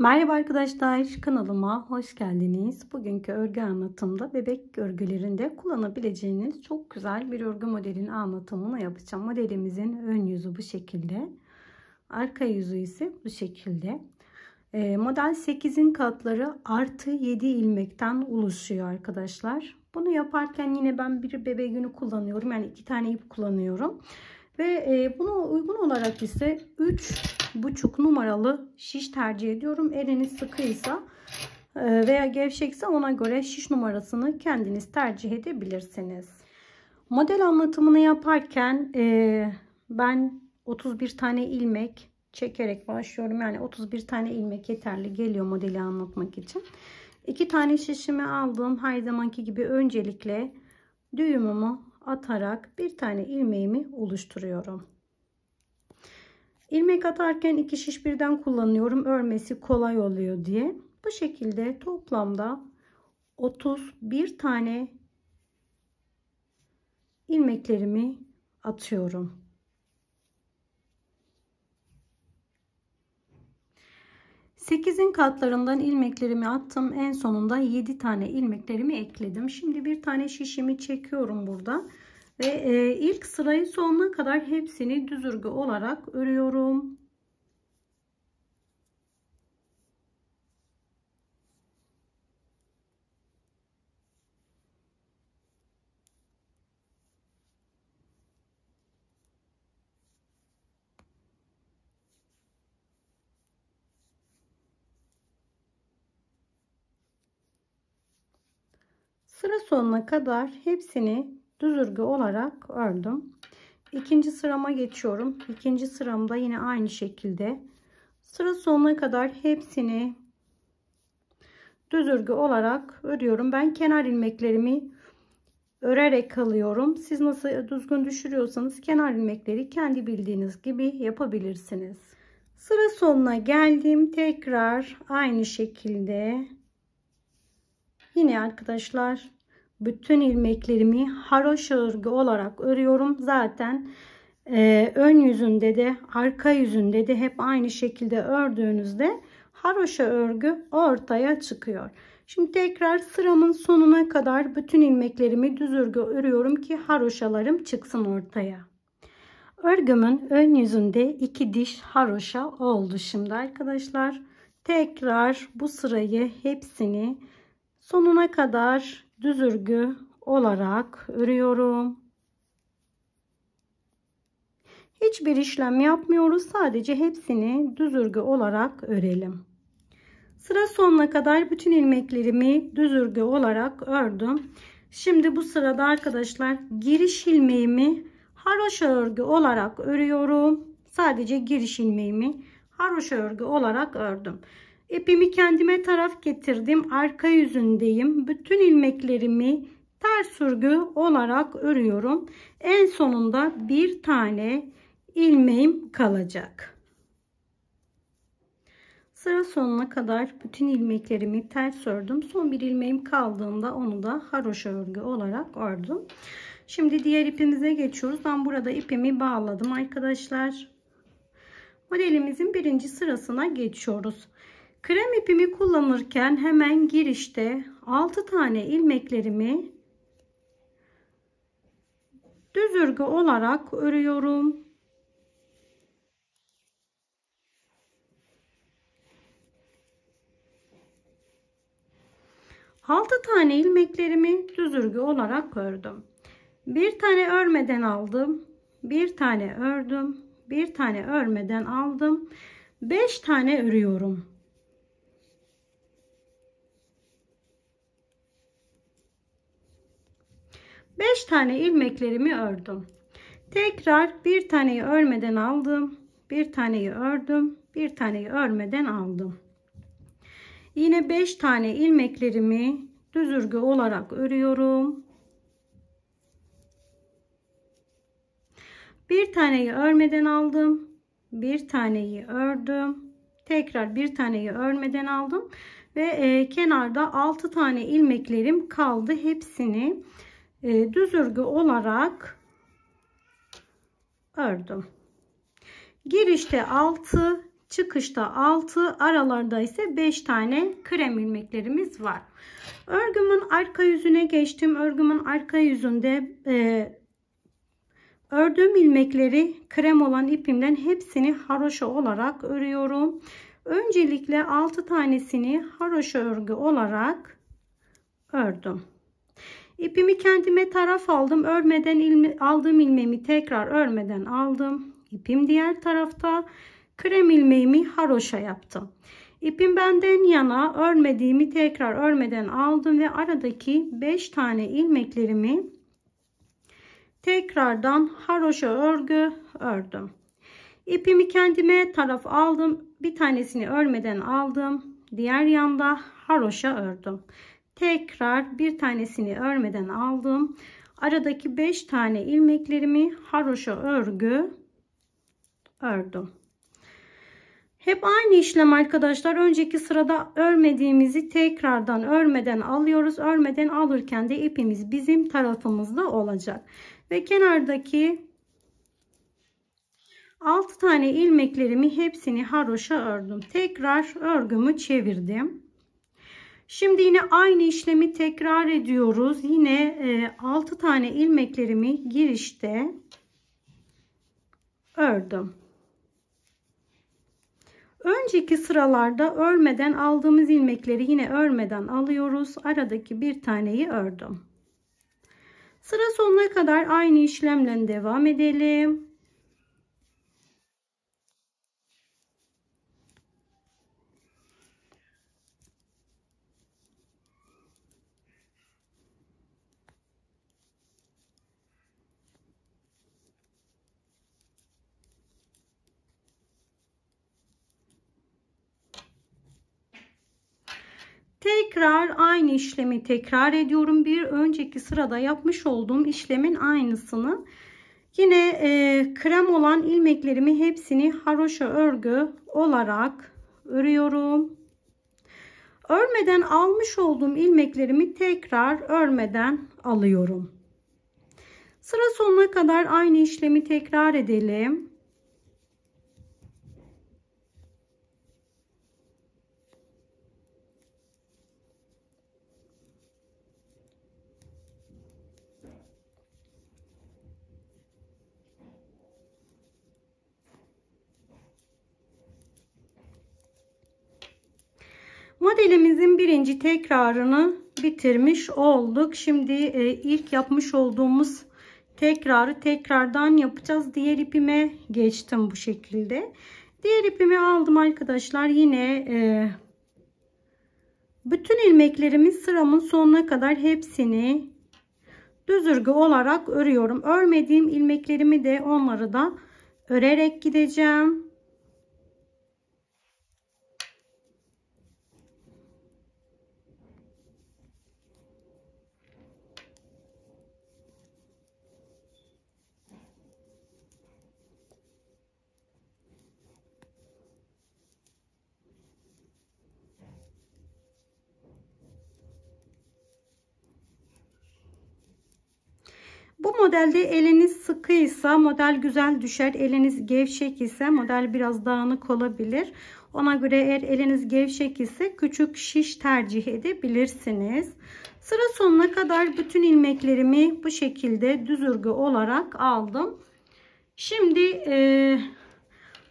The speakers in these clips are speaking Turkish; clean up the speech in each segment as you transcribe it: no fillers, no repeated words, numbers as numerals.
Merhaba arkadaşlar, kanalıma hoş geldiniz. Bugünkü örgü anlatımda bebek örgülerinde kullanabileceğiniz çok güzel bir örgü modelinin anlatımını yapacağım. Modelimizin ön yüzü bu şekilde, arka yüzü ise bu şekilde. Model 8'in katları artı 7 ilmekten oluşuyor arkadaşlar. Bunu yaparken yine ben bir bebek yünü kullanıyorum, yani 2 tane ip kullanıyorum. Ve buna uygun olarak ise 3,5 numaralı şiş tercih ediyorum. Eliniz sıkıysa veya gevşekse ona göre şiş numarasını kendiniz tercih edebilirsiniz. Model anlatımını yaparken ben 31 tane ilmek çekerek başlıyorum. Yani 31 tane ilmek yeterli geliyor modeli anlatmak için. 2 tane şişimi aldım. Her zamanki gibi öncelikle düğümümü atarak bir tane ilmeğimi oluşturuyorum. İlmek atarken 2 şiş birden kullanıyorum. Örmesi kolay oluyor diye. Bu şekilde toplamda 31 tane ilmeklerimi atıyorum. Sekizin katlarından ilmeklerimi attım. En sonunda 7 tane ilmeklerimi ekledim. Şimdi bir tane şişimi çekiyorum burada. Ve ilk sırayı sonuna kadar hepsini düz örgü olarak örüyorum. Sıra sonuna kadar hepsini düz örgü olarak ördüm. İkinci sırama geçiyorum. İkinci sıramda yine aynı şekilde sıra sonuna kadar hepsini düz örgü olarak örüyorum. Ben kenar ilmeklerimi örerek alıyorum. Siz nasıl düzgün düşürüyorsanız kenar ilmekleri kendi bildiğiniz gibi yapabilirsiniz. Sıra sonuna geldim. Tekrar aynı şekilde yine arkadaşlar bütün ilmeklerimi haroşa örgü olarak örüyorum. Zaten ön yüzünde de arka yüzünde de hep aynı şekilde ördüğünüzde haroşa örgü ortaya çıkıyor. Şimdi tekrar sıramın sonuna kadar bütün ilmeklerimi düz örgü örüyorum ki haroşalarım çıksın ortaya. Örgümün ön yüzünde 2 diş haroşa oldu şimdi arkadaşlar. Tekrar bu sırayı hepsini sonuna kadar düz örgü olarak örüyorum. Hiçbir işlem yapmıyoruz. Sadece hepsini düz örgü olarak örelim. Sıra sonuna kadar bütün ilmeklerimi düz örgü olarak ördüm. Şimdi bu sırada arkadaşlar giriş ilmeğimi haroşa örgü olarak örüyorum. Sadece giriş ilmeğimi haroşa örgü olarak ördüm. İpimi kendime taraf getirdim. Arka yüzündeyim. Bütün ilmeklerimi ters örgü olarak örüyorum. En sonunda bir tane ilmeğim kalacak. Sıra sonuna kadar bütün ilmeklerimi ters ördüm. Son bir ilmeğim kaldığında onu da haroşa örgü olarak ördüm. Şimdi diğer ipimize geçiyoruz. Ben burada ipimi bağladım arkadaşlar. Modelimizin birinci sırasına geçiyoruz. Krem ipimi kullanırken hemen girişte 6 tane ilmeklerimi düz örgü olarak örüyorum. Altı tane ilmeklerimi düz örgü olarak ördüm. Bir tane örmeden aldım. Bir tane ördüm. Bir tane örmeden aldım. 5 tane örüyorum. Beş tane ilmeklerimi ördüm. Tekrar bir taneyi örmeden aldım. Bir taneyi ördüm. Bir taneyi örmeden aldım. Yine 5 tane ilmeklerimi düz örgü olarak örüyorum. Bir taneyi örmeden aldım. Bir taneyi ördüm. Tekrar bir taneyi örmeden aldım. Ve kenarda 6 tane ilmeklerim kaldı. Hepsini düz örgü olarak ördüm. Girişte 6, çıkışta 6, aralarda ise 5 tane krem ilmeklerimiz var. Örgümün arka yüzüne geçtim. Örgümün arka yüzünde ördüğüm ilmekleri krem olan ipimden hepsini haroşa olarak örüyorum. Öncelikle 6 tanesini haroşa örgü olarak ördüm. İpimi kendime taraf aldım. Örmeden aldığım ilmeğimi tekrar örmeden aldım. İpim diğer tarafta. Krem ilmeğimi haroşa yaptım. İpim benden yana, örmediğimi tekrar örmeden aldım ve aradaki 5 tane ilmeklerimi tekrardan haroşa örgü ördüm. İpimi kendime taraf aldım. Bir tanesini örmeden aldım. Diğer yanda haroşa ördüm. Tekrar bir tanesini örmeden aldım. Aradaki 5 tane ilmeklerimi haroşa örgü ördüm. Hep aynı işlem arkadaşlar. Önceki sırada örmediğimizi tekrardan örmeden alıyoruz. Örmeden alırken de ipimiz bizim tarafımızda olacak. Ve kenardaki 6 tane ilmeklerimi hepsini haroşa ördüm. Tekrar örgümü çevirdim. Şimdi yine aynı işlemi tekrar ediyoruz. Yine 6 tane ilmeklerimi girişte ördüm. Önceki sıralarda örmeden aldığımız ilmekleri yine örmeden alıyoruz. Aradaki bir taneyi ördüm. Sıra sonuna kadar aynı işlemle devam edelim. Tekrar aynı işlemi tekrar ediyorum. Bir önceki sırada yapmış olduğum işlemin aynısını. Yine krem olan ilmeklerimi hepsini haroşa örgü olarak örüyorum. Örmeden almış olduğum ilmeklerimi tekrar örmeden alıyorum. Sıra sonuna kadar aynı işlemi tekrar edelim. Modelimizin birinci tekrarını bitirmiş olduk. Şimdi ilk yapmış olduğumuz tekrarı tekrardan yapacağız. Diğer ipime geçtim bu şekilde. Diğer ipimi aldım arkadaşlar. Yine bütün ilmeklerimi sıramın sonuna kadar hepsini düz örgü olarak örüyorum. Örmediğim ilmeklerimi de onları da örerek gideceğim. Bu modelde eliniz sıkıysa model güzel düşer. Eliniz gevşek ise model biraz dağınık olabilir. Ona göre eğer eliniz gevşek ise küçük şiş tercih edebilirsiniz. Sıra sonuna kadar bütün ilmeklerimi bu şekilde düz örgü olarak aldım. Şimdi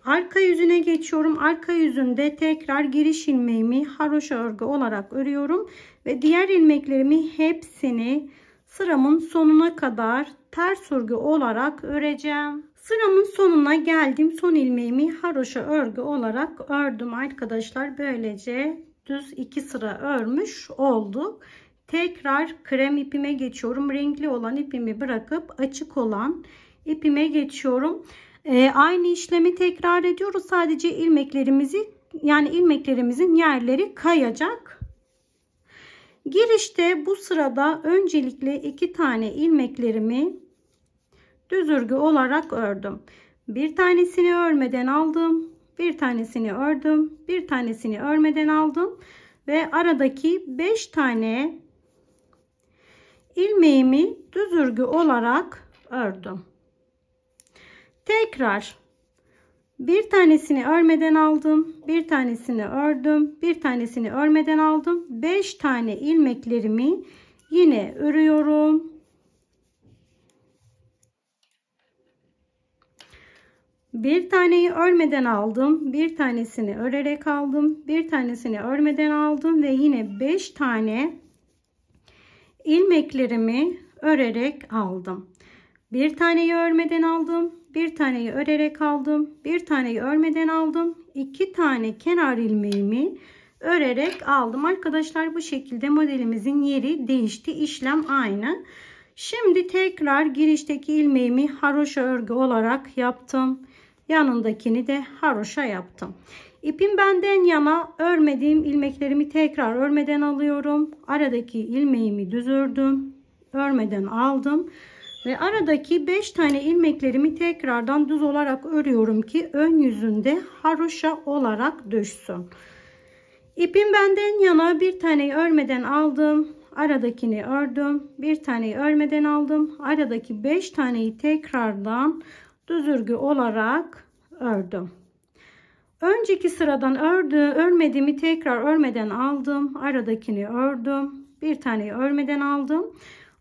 arka yüzüne geçiyorum. Arka yüzünde tekrar giriş ilmeğimi haroşa örgü olarak örüyorum. Ve diğer ilmeklerimi hepsini sıramın sonuna kadar ters örgü olarak öreceğim. Sıramın sonuna geldim. Son ilmeğimi haroşa örgü olarak ördüm arkadaşlar. Böylece düz 2 sıra örmüş olduk. Tekrar krem ipime geçiyorum. Renkli olan ipimi bırakıp açık olan ipime geçiyorum. Aynı işlemi tekrar ediyoruz. Sadece ilmeklerimizin yerleri kayacak. Girişte bu sırada öncelikle 2 tane ilmeklerimi düz örgü olarak ördüm. Bir tanesini örmeden aldım. Bir tanesini ördüm. Bir tanesini örmeden aldım. Ve aradaki 5 tane ilmeğimi düz örgü olarak ördüm. Tekrar Bir tanesini örmeden aldım, bir tanesini ördüm, bir tanesini örmeden aldım. 5 tane ilmeklerimi yine örüyorum. Bir taneyi örmeden aldım, bir tanesini örerek aldım, bir tanesini örmeden aldım ve yine 5 tane ilmeklerimi örerek aldım. Bir taneyi örmeden aldım, bir taneyi örerek aldım, bir taneyi örmeden aldım, 2 tane kenar ilmeğimi örerek aldım. Arkadaşlar bu şekilde modelimizin yeri değişti. İşlem aynı. Şimdi tekrar girişteki ilmeğimi haroşa örgü olarak yaptım. Yanındakini de haroşa yaptım. İpim benden yana, örmediğim ilmeklerimi tekrar örmeden alıyorum. Aradaki ilmeğimi düz ördüm. Örmeden aldım. Ve aradaki 5 tane ilmeklerimi tekrardan düz olarak örüyorum ki ön yüzünde haroşa olarak düşsün. İpim benden yana, bir taneyi örmeden aldım. Aradakini ördüm. Bir taneyi örmeden aldım. Aradaki 5 taneyi tekrardan düz örgü olarak ördüm. Önceki sıradan örmediğimi tekrar örmeden aldım. Aradakini ördüm. Bir taneyi örmeden aldım.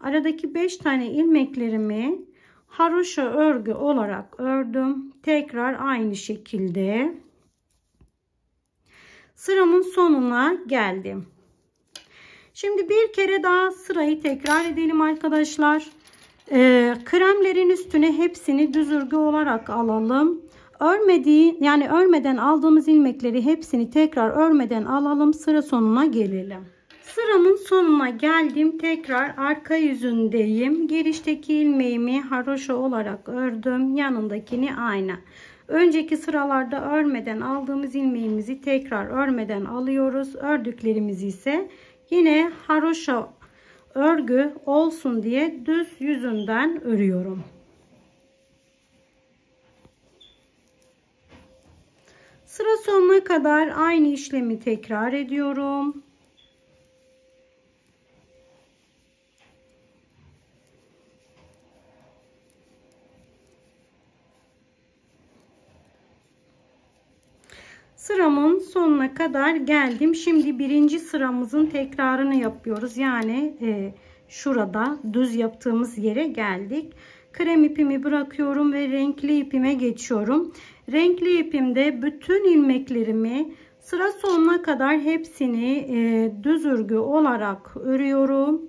Aradaki 5 tane ilmeklerimi haroşa örgü olarak ördüm. Tekrar aynı şekilde sıramın sonuna geldim. Şimdi bir kere daha sırayı tekrar edelim arkadaşlar. Kremlerin üstüne hepsini düz örgü olarak alalım. Örmeden aldığımız ilmekleri hepsini tekrar örmeden alalım. Sıra sonuna gelelim. Sıramın sonuna geldim. Tekrar arka yüzündeyim. Girişteki ilmeğimi haroşa olarak ördüm. Yanındakini aynı. Önceki sıralarda örmeden aldığımız ilmeğimizi tekrar örmeden alıyoruz. Ördüklerimizi ise yine haroşa örgü olsun diye düz yüzünden örüyorum. Sıra sonuna kadar aynı işlemi tekrar ediyorum. Sıramın sonuna kadar geldim. Şimdi birinci sıramızın tekrarını yapıyoruz. Yani şurada düz yaptığımız yere geldik. Krem ipimi bırakıyorum ve renkli ipime geçiyorum. Renkli ipimde bütün ilmeklerimi sıra sonuna kadar hepsini düz örgü olarak örüyorum.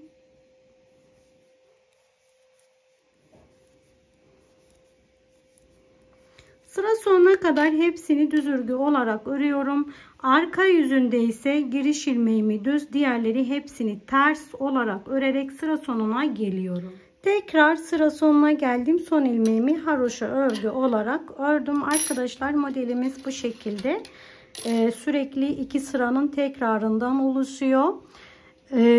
Sıra sonuna kadar hepsini düz örgü olarak örüyorum. Arka yüzünde ise giriş ilmeğimi düz, diğerleri hepsini ters olarak örerek sıra sonuna geliyorum. Tekrar sıra sonuna geldim. Son ilmeğimi haroşa örgü olarak ördüm. Arkadaşlar modelimiz bu şekilde. Sürekli 2 sıranın tekrarından oluşuyor.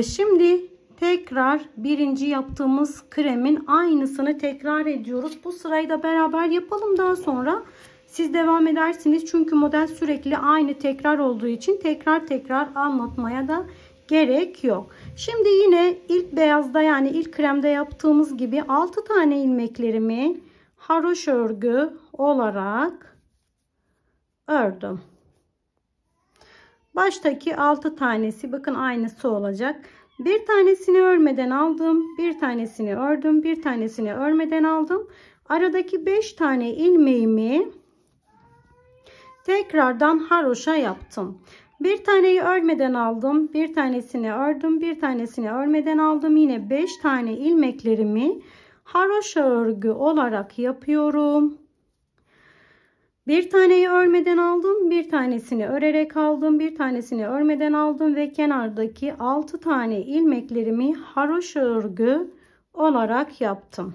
Şimdi tekrar birinci yaptığımız kremin aynısını tekrar ediyoruz. Bu sırayı da beraber yapalım. Daha sonra siz devam edersiniz. Çünkü model sürekli aynı tekrar olduğu için tekrar anlatmaya da gerek yok. Şimdi yine ilk beyazda, yani ilk kremde yaptığımız gibi 6 tane ilmeklerimi haroşa örgü olarak ördüm. Baştaki 6 tanesi bakın aynısı olacak. Bir tanesini örmeden aldım, bir tanesini ördüm, bir tanesini örmeden aldım. Aradaki 5 tane ilmeğimi tekrardan haroşa yaptım. Bir taneyi örmeden aldım, bir tanesini ördüm, bir tanesini örmeden aldım. Yine 5 tane ilmeklerimi haroşa örgü olarak yapıyorum. Bir taneyi örmeden aldım, bir tanesini örerek aldım, bir tanesini örmeden aldım ve kenardaki 6 tane ilmeklerimi haroşa örgü olarak yaptım.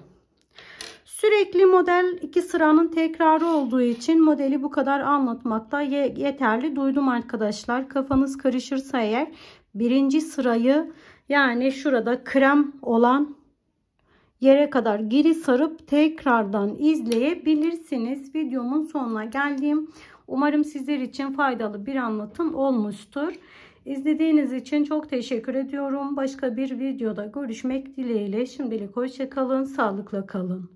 Sürekli model 2 sıranın tekrarı olduğu için modeli bu kadar anlatmakta yeterli duydum arkadaşlar. Kafanız karışırsa eğer birinci sırayı, yani şurada krem olan yere kadar geri sarıp tekrardan izleyebilirsiniz. Videomun sonuna geldim. Umarım sizler için faydalı bir anlatım olmuştur. İzlediğiniz için çok teşekkür ediyorum. Başka bir videoda görüşmek dileğiyle. Şimdilik hoşça kalın, sağlıkla kalın.